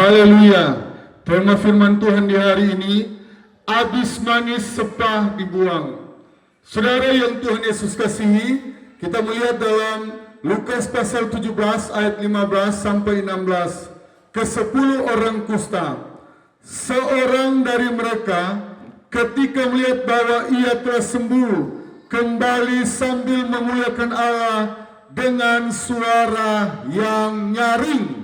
Haleluya. Tema firman Tuhan di hari ini, habis manis sepah dibuang. Saudara yang Tuhan Yesus kasihi, kita melihat dalam Lukas pasal 17 ayat 15 sampai 16. Ke-10 orang kusta. Seorang dari mereka ketika melihat bahwa ia telah sembuh, kembali sambil memuliakan Allah dengan suara yang nyaring.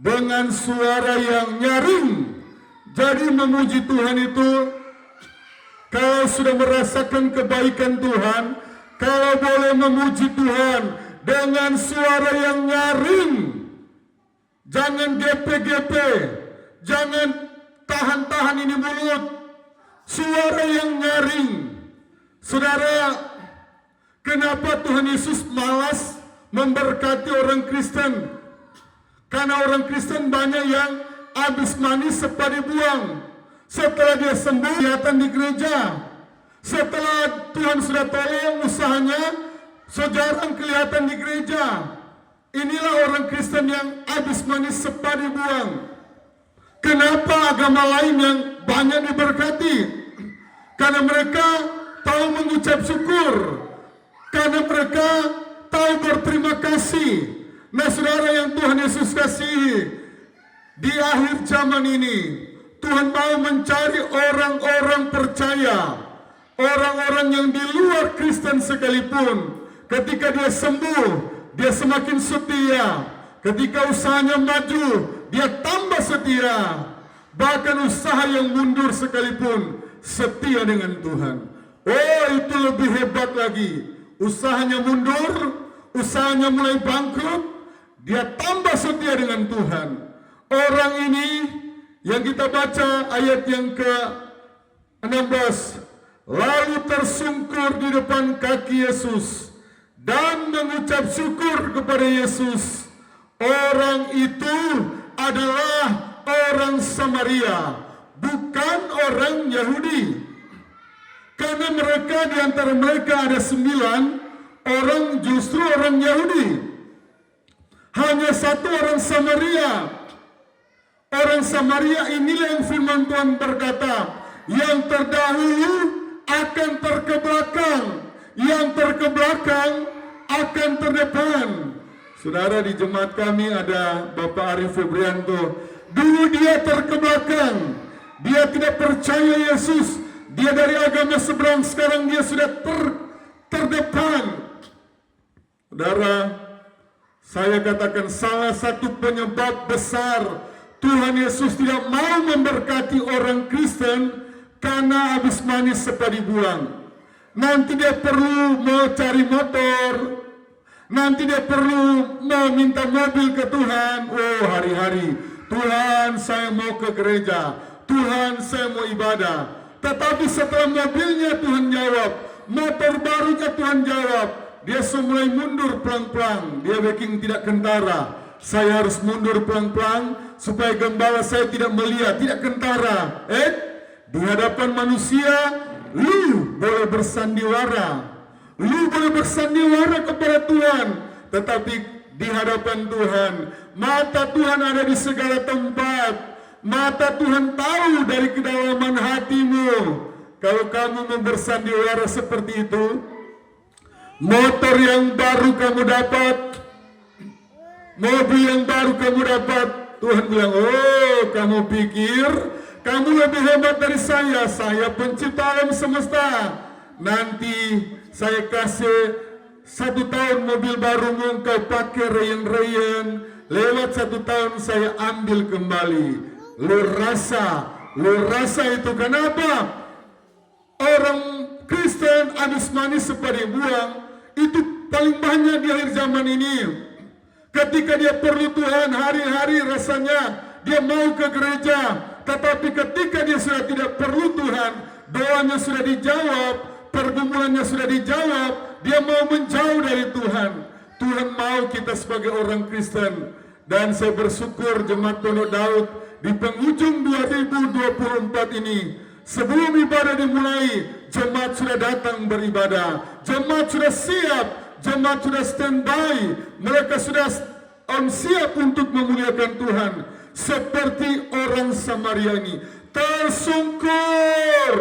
Dengan suara yang nyaring. Jadi memuji Tuhan itu, kalau sudah merasakan kebaikan Tuhan, kalau boleh memuji Tuhan dengan suara yang nyaring. Jangan gepe-gepe, jangan tahan-tahan ini mulut. Suara yang nyaring. Saudara, kenapa Tuhan Yesus malas memberkati orang Kristen? Karena orang Kristen banyak yang habis manis sepah dibuang. Setelah dia sembuh, kelihatan di gereja. Setelah Tuhan sudah tolong usahanya, jarang kelihatan di gereja. Inilah orang Kristen yang habis manis sepah dibuang. Kenapa agama lain yang banyak diberkati? Karena mereka tahu mengucap syukur. Karena mereka tahu berterima kasih. Nah, saudara yang Tuhan Yesus kasihi, di akhir zaman ini Tuhan mau mencari orang-orang percaya, orang-orang yang di luar Kristen sekalipun. Ketika dia sembuh, dia semakin setia. Ketika usahanya maju, dia tambah setia. Bahkan usaha yang mundur sekalipun setia dengan Tuhan. Oh, itu lebih hebat lagi. Usahanya mundur, usahanya mulai bangkrut, dia tambah setia dengan Tuhan. Orang ini yang kita baca ayat yang ke-16, lalu tersungkur di depan kaki Yesus dan mengucap syukur kepada Yesus. Orang itu adalah orang Samaria, bukan orang Yahudi. Karena mereka, di antara mereka ada 9 orang justru orang Yahudi. Hanya satu orang Samaria. Orang Samaria inilah yang firman Tuhan berkata, yang terdahulu akan terkebelakang, yang terkebelakang akan terdepan. Saudara, di jemaat kami ada Bapak Arif Febrianto. Dulu dia terkebelakang, dia tidak percaya Yesus, dia dari agama seberang. Sekarang dia sudah terdepan. Saudara, saya katakan salah satu penyebab besar Tuhan Yesus tidak mau memberkati orang Kristen karena habis manis sepah dibuang. Nanti dia perlu mau cari motor, nanti dia perlu mau minta mobil ke Tuhan. Oh, hari-hari, Tuhan saya mau ke gereja, Tuhan saya mau ibadah. Tetapi setelah mobilnya Tuhan jawab, motor barunya Tuhan jawab, dia mulai mundur pelan-pelan. Dia backing tidak kentara. Saya harus mundur pelan-pelan supaya gembala saya tidak melihat, tidak kentara. Di hadapan manusia, lu boleh bersandiwara. Lu boleh bersandiwara kepada Tuhan. Tetapi di hadapan Tuhan, mata Tuhan ada di segala tempat. Mata Tuhan tahu dari kedalaman hatimu. Kalau kamu mau bersandiwara seperti itu, motor yang baru kamu dapat, mobil yang baru kamu dapat, Tuhan bilang, oh, kamu pikir kamu lebih hebat dari saya pencipta alam semesta. Nanti saya kasih 1 tahun mobil barumu, kau pakai reyen-reyen, lewat 1 tahun saya ambil kembali. Lu rasa itu kenapa? Orang Kristen habis manis sepah dibuang, itu paling banyak di akhir zaman ini. Ketika dia perlu Tuhan, hari-hari rasanya dia mau ke gereja. Tetapi ketika dia sudah tidak perlu Tuhan, doanya sudah dijawab, pergumulannya sudah dijawab, dia mau menjauh dari Tuhan. Tuhan mau kita sebagai orang Kristen. Dan saya bersyukur jemaat Pondok Daud di penghujung 2024 ini, sebelum ibadah dimulai, jemaat sudah datang beribadah, jemaat sudah siap, jemaat sudah standby, mereka sudah siap untuk memuliakan Tuhan. seperti orang Samaria ini, tersungkur.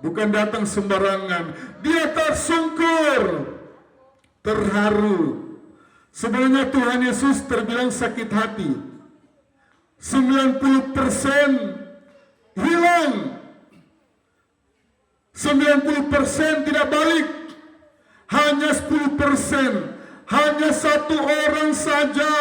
Bukan datang sembarangan, dia tersungkur, terharu. Sebenarnya Tuhan Yesus terbilang sakit hati. 90% hilang, 90% tidak balik, hanya 10%, hanya satu orang saja,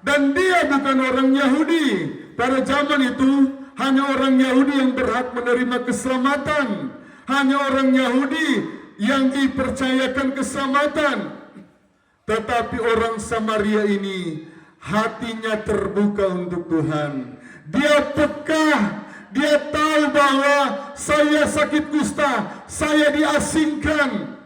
dan dia bukan orang Yahudi. Pada zaman itu hanya orang Yahudi yang berhak menerima keselamatan, hanya orang Yahudi yang dipercayakan keselamatan. Tetapi orang Samaria ini hatinya terbuka untuk Tuhan. Dia peka, dia tahu bahwa saya sakit kusta, saya diasingkan.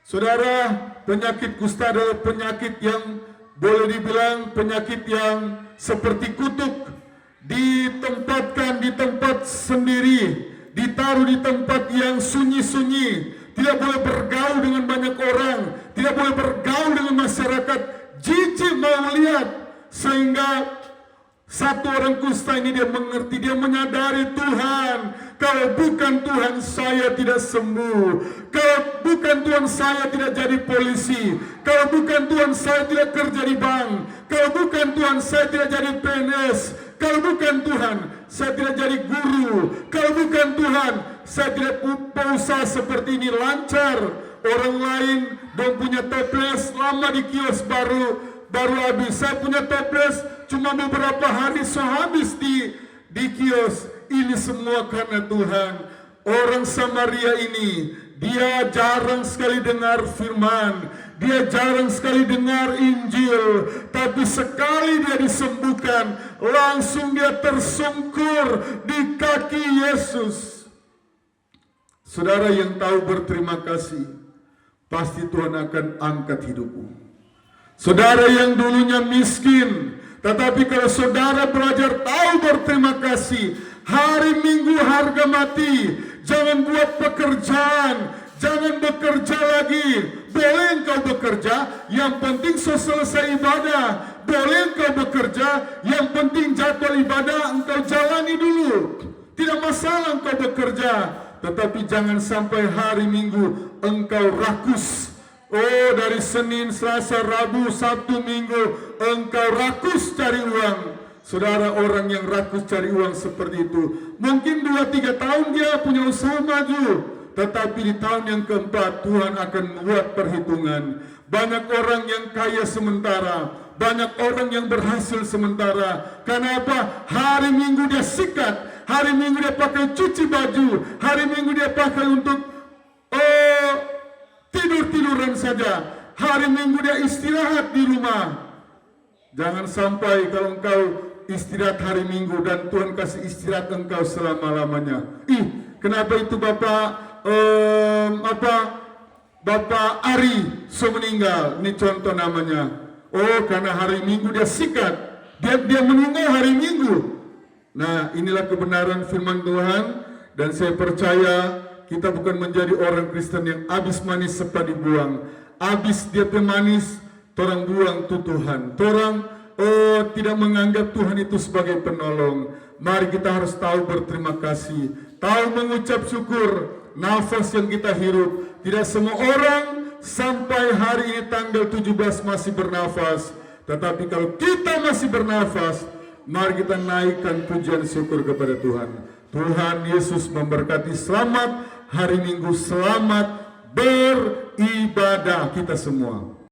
Saudara, penyakit kusta adalah penyakit yang boleh dibilang penyakit yang seperti kutuk. Ditempatkan di tempat sendiri, ditaruh di tempat yang sunyi-sunyi, tidak boleh bergaul dengan banyak orang, tidak boleh bergaul dengan masyarakat, jijik mau lihat. Sehingga satu orang kusta ini dia mengerti, dia menyadari, Tuhan, kalau bukan Tuhan saya tidak sembuh, kalau bukan Tuhan saya tidak jadi polisi, kalau bukan Tuhan saya tidak kerja di bank, kalau bukan Tuhan saya tidak jadi PNS, kalau bukan Tuhan saya tidak jadi guru, kalau bukan Tuhan saya tidak usaha seperti ini lancar. Orang lain dong punya toples lama di kios baru habis, saya punya toples cuma beberapa hari so habis di kios. Ini semua karena Tuhan. Orang Samaria ini dia jarang sekali dengar firman, dia jarang sekali dengar Injil, tapi sekali dia disembuhkan, langsung dia tersungkur di kaki Yesus. Saudara yang tahu berterima kasih, pasti Tuhan akan angkat hidupmu. Saudara yang dulunya miskin, tetapi kalau saudara belajar tahu berterima kasih, hari Minggu harga mati, jangan buat pekerjaan, jangan bekerja lagi. Boleh engkau bekerja, yang penting selesai ibadah. Boleh engkau bekerja, yang penting jadwal ibadah engkau jalani dulu. Tidak masalah engkau bekerja, tetapi jangan sampai hari Minggu engkau rakus. Oh, dari Senin, Selasa, Rabu, Sabtu, Minggu engkau rakus cari uang. Saudara, orang yang rakus cari uang seperti itu, mungkin 2-3 tahun dia punya usaha maju, tetapi di tahun yang keempat Tuhan akan membuat perhitungan. Banyak orang yang kaya sementara, banyak orang yang berhasil sementara. Karena apa? Hari Minggu dia sikat, hari Minggu dia pakai cuci baju, hari Minggu dia pakai untuk tidur-tiduran saja, hari Minggu dia istirahat di rumah. Jangan sampai kalau engkau istirahat hari Minggu dan Tuhan kasih istirahat engkau selama-lamanya. Kenapa itu Bapak Ari so meninggal? Ini contoh namanya. Oh, karena hari Minggu dia sikat, dia meninggal hari Minggu. Nah, inilah kebenaran firman Tuhan, dan saya percaya kita bukan menjadi orang Kristen yang habis manis serta dibuang. Habis dia pemanis, torang buang tu Tuhan. Torang tidak menganggap Tuhan itu sebagai penolong. Mari kita harus tahu berterima kasih, tahu mengucap syukur. Nafas yang kita hirup, tidak semua orang sampai hari ini tanggal 17 masih bernafas. Tetapi kalau kita masih bernafas, mari kita naikkan pujian syukur kepada Tuhan. Tuhan Yesus memberkati. Selamat hari Minggu, selamat beribadah kita semua.